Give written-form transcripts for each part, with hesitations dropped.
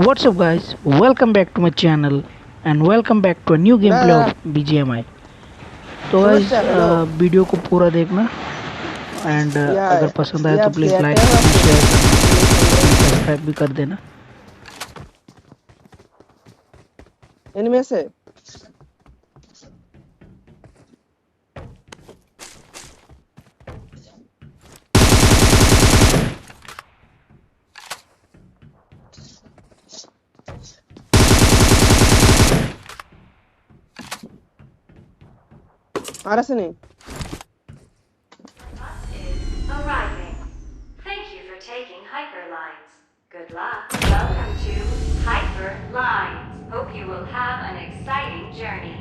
What's up guys, welcome back to my channel and welcome back to a new gameplay of BGMI. तो guys video को पूरा देखना and अगर पसंद आए तो प्लीज लाइक शेयर सब्सक्राइब भी कर देना। इनमें से Arriving. Thank you for taking Hyperlines. Good luck. Welcome to Hyperlines. Hope you will have an exciting journey.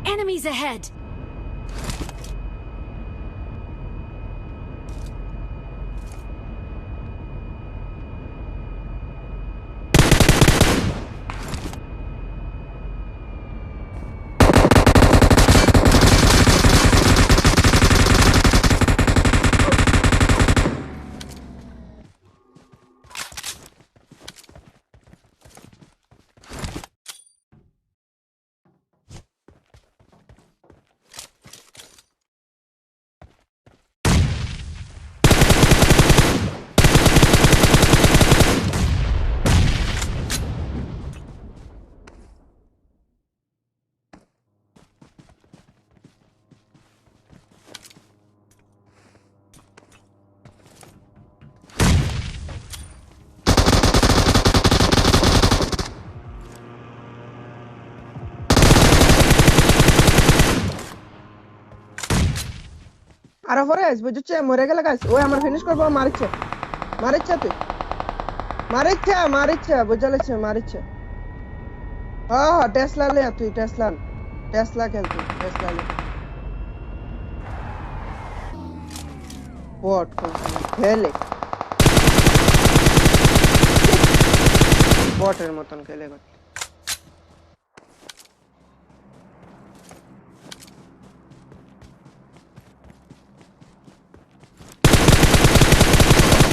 Enemies ahead! আরো ফরেজ বুঝছে মরে গেল গাইস ওই আমার ফিনিশ করব মারছে তুই মারছে বুঝালেছে মারছে হ্যাঁ টেসলা লে তুই টেসলা খেল তুই টেসলা লে বট খেলে বটের মতন খেলে